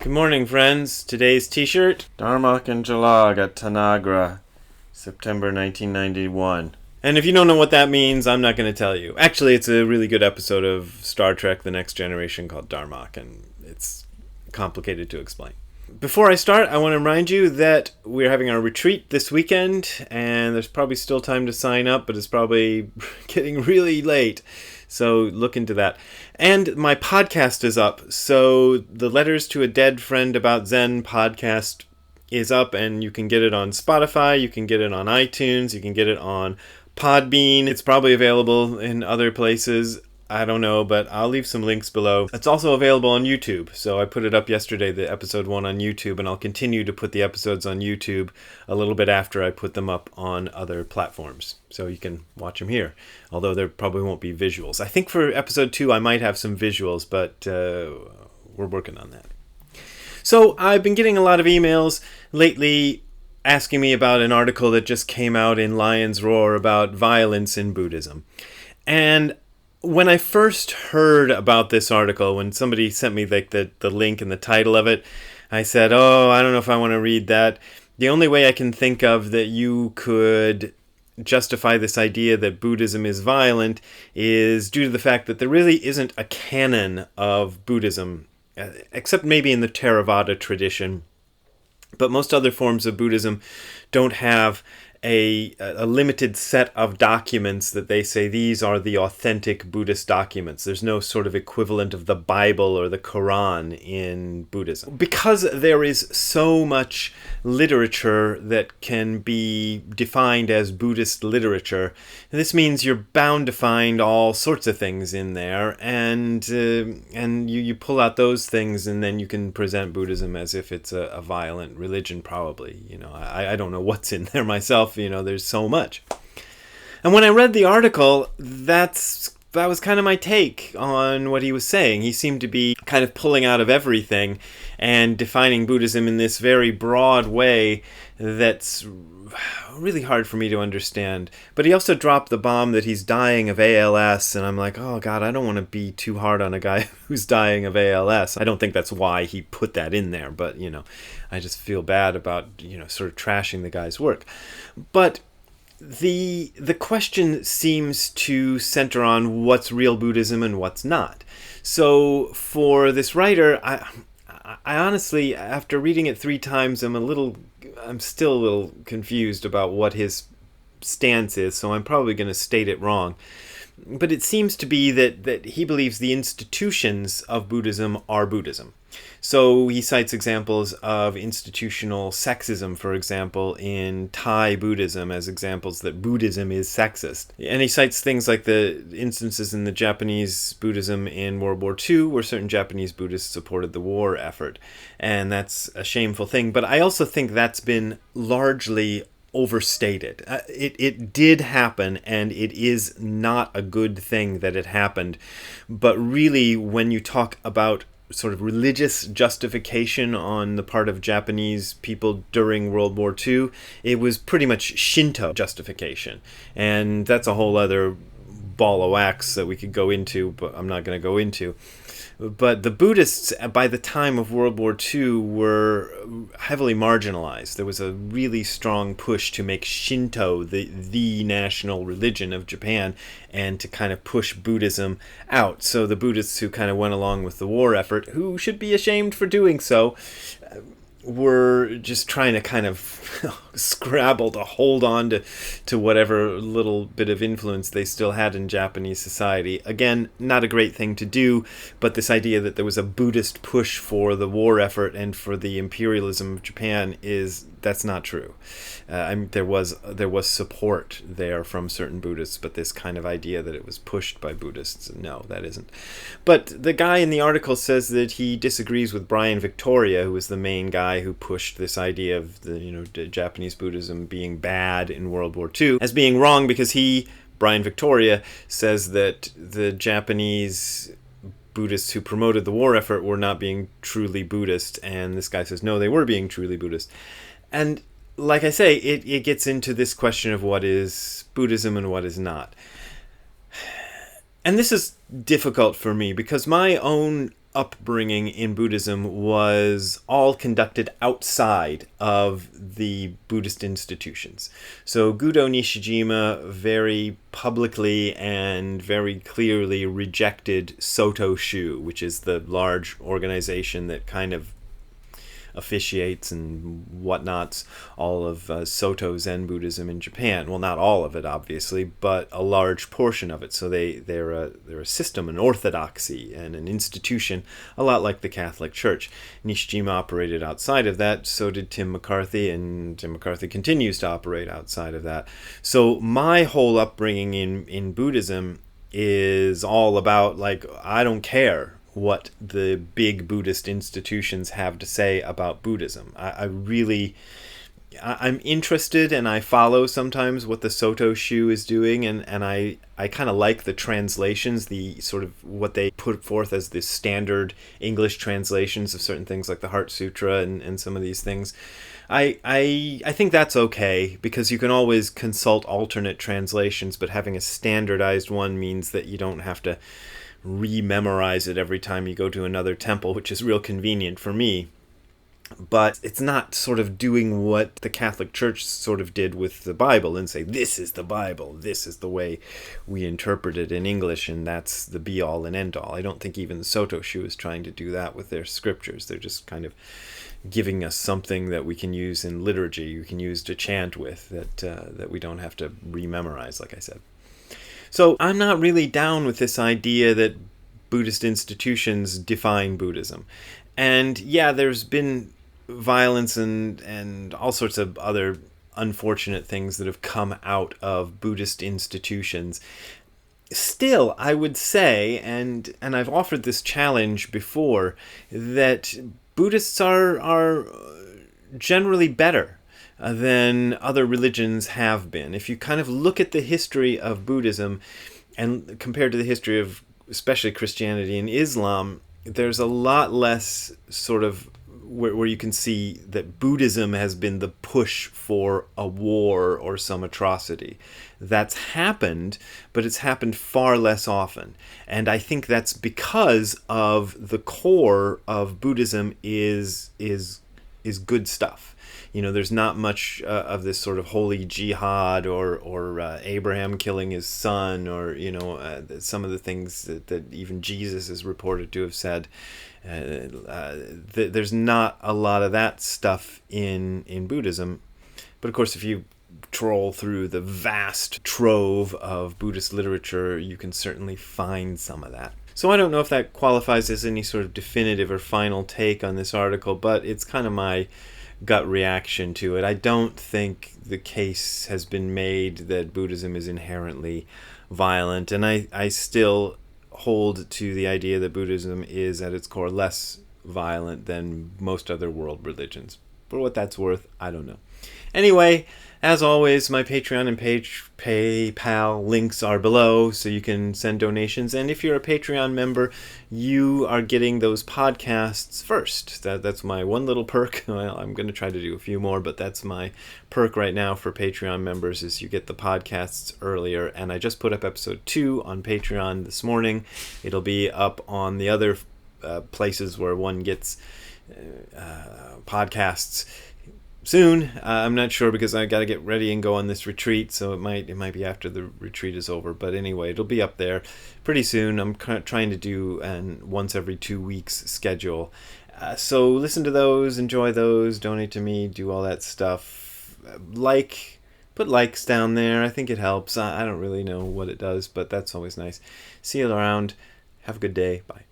Good morning, friends. Today's t-shirt, Dharmak and Jalag at Tanagra, September 1991. And if you don't know what that means, I'm not going to tell you. Actually, it's a really good episode of Star Trek The Next Generation called Dharmak, and it's complicated to explain. Before I start, I want to remind you that we're having our retreat this weekend, and there's probably still time to sign up, but it's probably getting really late. So look into that. And my podcast is up. So the Letters to a Dead Friend About Zen podcast is up, and you can get it on Spotify, you can get it on iTunes, you can get it on Podbean. It's probably available in other places. I don't know, but I'll leave some links below. It's also available on YouTube. So I put it up yesterday, the episode 1 on YouTube, and I'll continue to put the episodes on YouTube a little bit after I put them up on other platforms. So you can watch them here, although there probably won't be visuals. I think for episode 2 I might have some visuals, but we're working on that. So I've been getting a lot of emails lately asking me about an article that just came out in Lion's Roar about violence in Buddhism. And when I first heard about this article, when somebody sent me the link and the title of it, I said, I don't know if I want to read that. The only way I can think of that you could justify this idea that Buddhism is violent is due to the fact that there really isn't a canon of Buddhism, except maybe in the Theravada tradition. But most other forms of Buddhism don't have a limited set of documents that they say these are the authentic Buddhist documents. There's no sort of equivalent of the Bible or the Quran in Buddhism. Because there is so much literature that can be defined as Buddhist literature, this means you're bound to find all sorts of things in there, and you pull out those things, and then you can present Buddhism as if it's a violent religion, probably. I don't know what's in there myself. There's so much. And when I read the article, that was kind of my take on what he was saying. He seemed to be kind of pulling out of everything and defining Buddhism in this very broad way that's really hard for me to understand. But he also dropped the bomb that he's dying of ALS, and I'm like, oh God, I don't want to be too hard on a guy who's dying of ALS. I don't think that's why he put that in there, but I just feel bad about sort of trashing the guy's work. But the question seems to center on what's real Buddhism and what's not. So for this writer, I honestly, after reading it 3 times, I'm still a little confused about what his stance is, so I'm probably going to state it wrong. But it seems to be that he believes the institutions of Buddhism are Buddhism. So he cites examples of institutional sexism, for example, in Thai Buddhism as examples that Buddhism is sexist. And he cites things like the instances in the Japanese Buddhism in World War II where certain Japanese Buddhists supported the war effort. And that's a shameful thing. But I also think that's been largely overstated. It did happen, and it is not a good thing that it happened. But really, when you talk about sort of religious justification on the part of Japanese people during World War II, it was pretty much Shinto justification. And that's a whole other ball of wax that we could go into, but I'm not going to go into. But the Buddhists, by the time of World War II, were heavily marginalized. There was a really strong push to make Shinto the national religion of Japan and to kind of push Buddhism out. So the Buddhists who kind of went along with the war effort, who should be ashamed for doing so, were just trying to kind of scrabble to hold on to whatever little bit of influence they still had in Japanese society. Again, not a great thing to do, but this idea that there was a Buddhist push for the war effort and for the imperialism of Japan that's not true. There was support there from certain Buddhists, but this kind of idea that it was pushed by Buddhists, no, that isn't. But the guy in the article says that he disagrees with Brian Victoria, who was the main guy who pushed this idea of the Japanese Buddhism being bad in World War II, as being wrong because Brian Victoria, says that the Japanese Buddhists who promoted the war effort were not being truly Buddhist, and this guy says no, they were being truly Buddhist. And like I say, it gets into this question of what is Buddhism and what is not. And this is difficult for me because my own upbringing in Buddhism was all conducted outside of the Buddhist institutions. So Gudo Nishijima very publicly and very clearly rejected Soto Shu, which is the large organization that kind of officiates and whatnots all of Soto Zen Buddhism in Japan. Well, not all of it, obviously, but a large portion of it. So they're a system, an orthodoxy, and an institution, a lot like the Catholic Church. Nishijima operated outside of that. So did Tim McCarthy, and Tim McCarthy continues to operate outside of that. So my whole upbringing in Buddhism is all about, like, I don't care what the big Buddhist institutions have to say about Buddhism. I'm interested, and I follow sometimes what the Soto Shu is doing, and I kind of like the translations, the sort of what they put forth as the standard English translations of certain things like the Heart Sutra and some of these things. I think that's okay, because you can always consult alternate translations, but having a standardized one means that you don't have to rememorize it every time you go to another temple, which is real convenient for me. But it's not sort of doing what the Catholic Church sort of did with the Bible and say, this is the Bible, this is the way we interpret it in English, and that's the be-all and end-all. I don't think even the Soto Shu is trying to do that with their scriptures. They're just kind of giving us something that we can use in liturgy, we can use to chant with, that we don't have to rememorize, like I said. So I'm not really down with this idea that Buddhist institutions define Buddhism. And yeah, there's been violence and all sorts of other unfortunate things that have come out of Buddhist institutions. Still, I would say, and I've offered this challenge before, that Buddhists are generally better than other religions have been. If you kind of look at the history of Buddhism and compared to the history of especially Christianity and Islam, there's a lot less sort of where you can see that Buddhism has been the push for a war or some atrocity. That's happened, but it's happened far less often. And I think that's because of the core of Buddhism is good stuff. You know, there's not much of this sort of holy jihad or Abraham killing his son, or, you know, some of the things that even Jesus is reported to have said. There's not a lot of that stuff in Buddhism. But of course, if you troll through the vast trove of Buddhist literature, you can certainly find some of that. So I don't know if that qualifies as any sort of definitive or final take on this article, but it's kind of my gut reaction to it. I don't think the case has been made that Buddhism is inherently violent, and I still hold to the idea that Buddhism is at its core less violent than most other world religions. For what that's worth, I don't know. Anyway, as always, my Patreon and PayPal links are below, so you can send donations. And if you're a Patreon member, you are getting those podcasts first. That's my one little perk. Well, I'm going to try to do a few more, but that's my perk right now for Patreon members, is you get the podcasts earlier. And I just put up episode 2 on Patreon this morning. It'll be up on the other places where one gets podcasts soon. I'm not sure, because I got to get ready and go on this retreat, so it might be after the retreat is over. But anyway, it'll be up there pretty soon. I'm trying to do an once every 2 weeks schedule. So listen to those, enjoy those, donate to me, do all that stuff. Put likes down there. I think it helps. I don't really know what it does, but that's always nice. See you around. Have a good day. Bye.